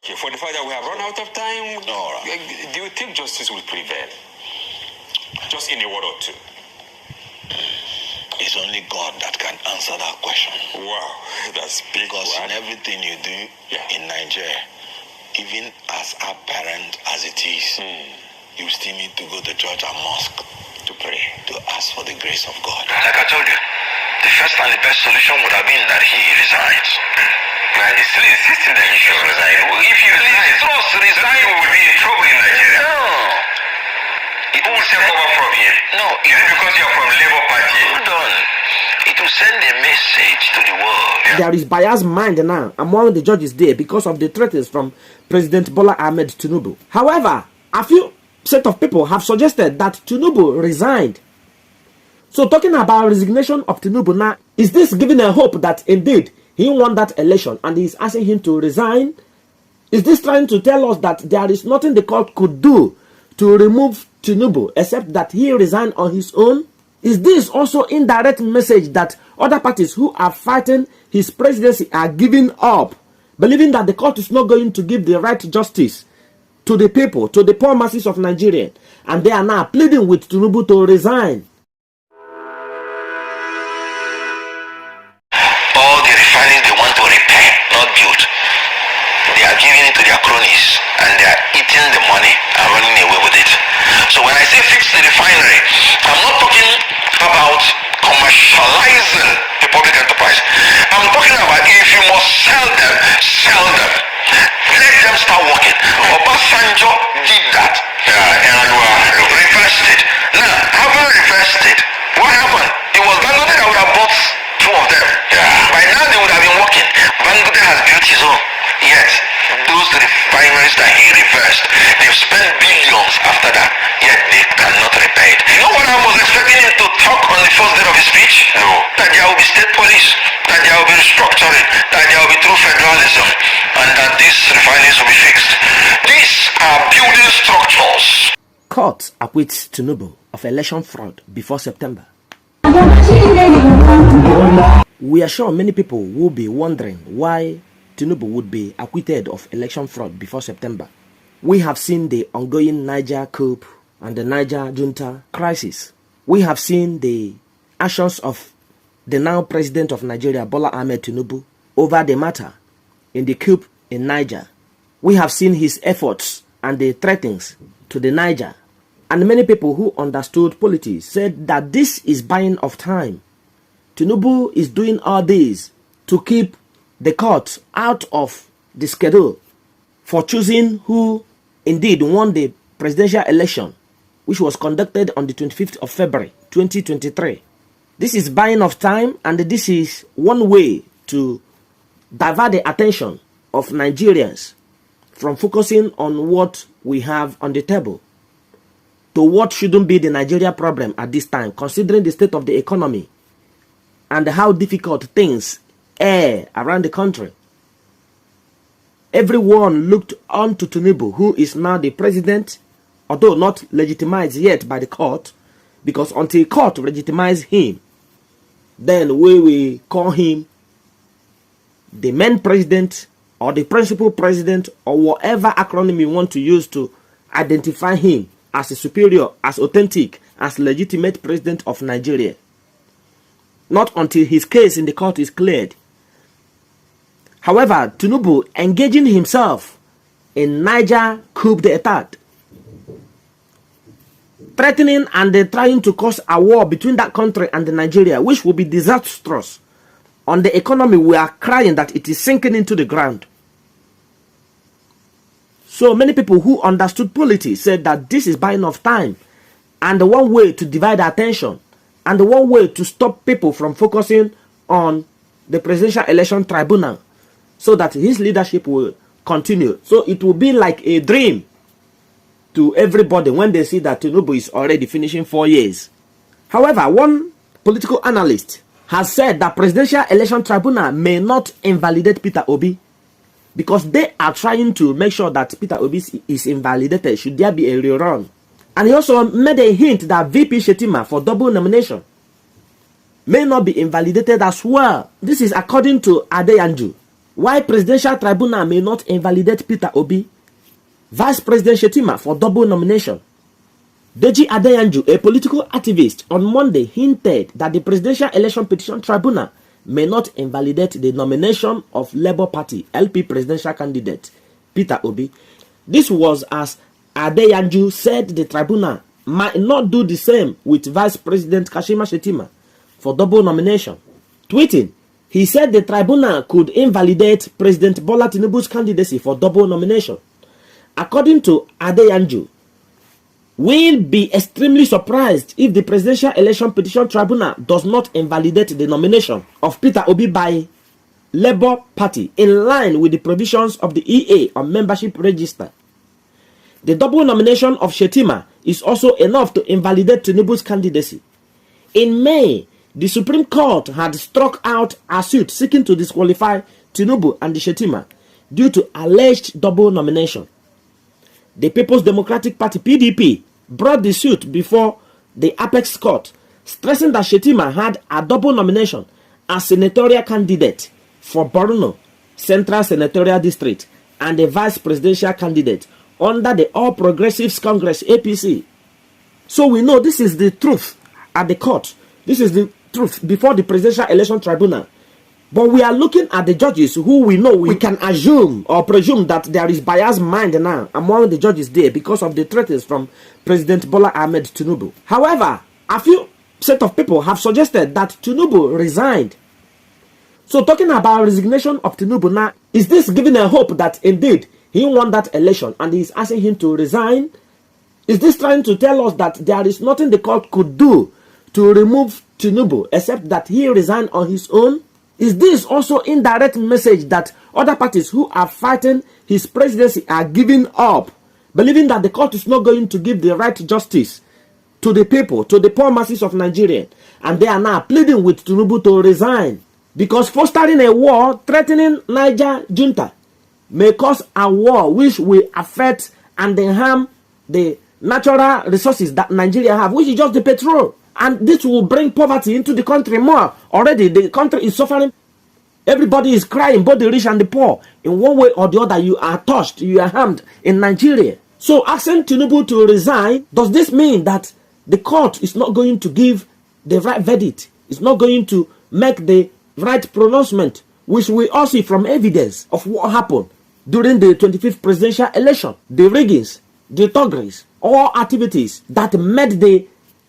Okay, for the fact that we have run out of time, right. Do you think justice will prevail? Just in a word or two. It's only God that can answer that question. Wow, that's big. Because in everything you do in Nigeria, even as apparent as it is, you still need to go to church and mosque to pray, to ask for the grace of God. Like I told you, the first and the best solution would have been that he resigns. But he's still insisting that he should resign. If he resigns, resign, we will be in trouble in Nigeria. No. It will send over from here. No. Is it because you are from Labour Party? Hold on. It will send a message to the world. There is biased mind now among the judges there because of the threats from President Bola Ahmed Tinubu. However, a few set of people have suggested that Tinubu resigned. So talking about resignation of Tinubu now, is this giving a hope that indeed he won that election and he is asking him to resign? Is this trying to tell us that there is nothing the court could do to remove Tinubu except that he resigned on his own? Is this also indirect message that other parties who are fighting his presidency are giving up, believing that the court is not going to give the right justice to the people, to the poor masses of Nigeria, and they are now pleading with Tinubu to resign? All the refineries they want to repair, not build, they are giving it to their cronies and they are eating the money and running away with it. So when I say fix the refinery, I'm not talking about commercializing the public enterprise. I'm talking about if you must sell them, sell them. Let them start working. Obasanjo did that. And reversed it. Now, having reversed it, what happened? It was Bangladesh that would have bought two of them. By now they would have been working. Bangladesh has built his own. Yet, those refineries that he reversed, they've spent billions after that, yet they cannot repair it. You know what I was expecting him to talk on the first day of his speech? No. That there will be state police, that there will be restructuring, that there will be true federalism, and that these refineries will be fixed. These are building structures. Court acquits Tinubu of election fraud before September. We are sure many people will be wondering why Tinubu would be acquitted of election fraud before September. We have seen the ongoing Niger coup and the Niger junta crisis. We have seen the actions of the now president of Nigeria, Bola Ahmed Tinubu, over the matter in the coup in Niger. We have seen his efforts and the threats to the Niger. And many people who understood politics said that this is buying of time. Tinubu is doing all this to keep the court out of the schedule for choosing who indeed won the presidential election, which was conducted on the 25th of February 2023. This is buying of time, and this is one way to divert the attention of Nigerians from focusing on what we have on the table to what shouldn't be the Nigeria problem at this time, considering the state of the economy and how difficult things are around the country. Everyone looked on to Tinubu, who is now the president, although not legitimized yet by the court, because until court legitimize him, then we will call him the main president or the principal president or whatever acronym you want to use to identify him as a superior, as authentic, as legitimate president of Nigeria. Not until his case in the court is cleared. However, Tinubu engaging himself in Niger coup d'etat, threatening and trying to cause a war between that country and Nigeria, which will be disastrous. On the economy, we are crying that it is sinking into the ground. So many people who understood politics said that this is buying of time, and the one way to divide attention, and the one way to stop people from focusing on the presidential election tribunal, so that his leadership will continue. So it will be like a dream to everybody when they see that Tinubu is already finishing 4 years. However, one political analyst has said that presidential election tribunal may not invalidate Peter Obi, because they are trying to make sure that Peter Obi is invalidated should there be a rerun. And he also made a hint that VP Shetima for double nomination may not be invalidated as well. This is according to Adeyanju. why Presidential Tribunal may not invalidate Peter Obi, Vice President Shetima for double nomination. Deji Adeyanju, a political activist, on Monday hinted that the Presidential Election Petition Tribunal may not invalidate the nomination of Labour Party LP presidential candidate Peter Obi. This was as Adeyanju said the tribunal might not do the same with Vice President Kashima Shetima for double nomination. Tweeting, he said the tribunal could invalidate President Bola Tinubu's candidacy for double nomination. According to Adeyanju, we'll be extremely surprised if the Presidential Election Petition Tribunal does not invalidate the nomination of Peter Obi by Labour Party in line with the provisions of the EA on membership register. The double nomination of Shetima is also enough to invalidate Tinubu's candidacy. In May, the Supreme Court had struck out a suit seeking to disqualify Tinubu and the Shetima due to alleged double nomination. The People's Democratic Party (PDP) brought the suit before the Apex Court, stressing that Shetima had a double nomination as senatorial candidate for Borno Central Senatorial District and a vice presidential candidate under the All Progressives Congress (APC). So we know this is the truth at the court. This is the truth before the Presidential Election Tribunal. But we are looking at the judges who we know we can assume or presume that there is biased mind now among the judges there because of the threats from President Bola Ahmed Tinubu. However, a few set of people have suggested that Tinubu resigned. So talking about resignation of Tinubu now, is this giving a hope that indeed he won that election and is asking him to resign? Is this trying to tell us that there is nothing the court could do to remove Tinubu except that he resigned on his own? Is this also indirect message that other parties who are fighting his presidency are giving up, believing that the court is not going to give the right justice to the people, to the poor masses of Nigeria, and they are now pleading with Tinubu to resign because fostering a war threatening Niger junta may cause a war which will affect and harm the natural resources that Nigeria have, which is just the petrol. And this will bring poverty into the country more. Already the country is suffering. Everybody is crying, both the rich and the poor. In one way or the other, you are touched, you are harmed in Nigeria. So asking Tinubu to resign, does this mean that the court is not going to give the right verdict? It's not going to make the right pronouncement, which we all see from evidence of what happened during the 25th presidential election. The riggings, the thuggeries, all activities that made the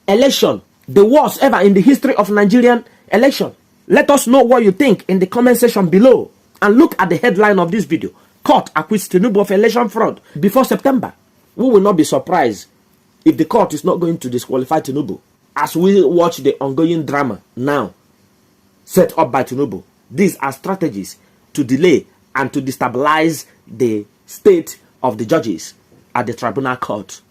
election the worst ever in the history of Nigerian election. Let us know what you think in the comment section below. And look at the headline of this video. Court acquits Tinubu of election fraud before September. We will not be surprised if the court is not going to disqualify Tinubu as we watch the ongoing drama now set up by Tinubu. These are strategies to delay and to destabilize the state of the judges at the tribunal court.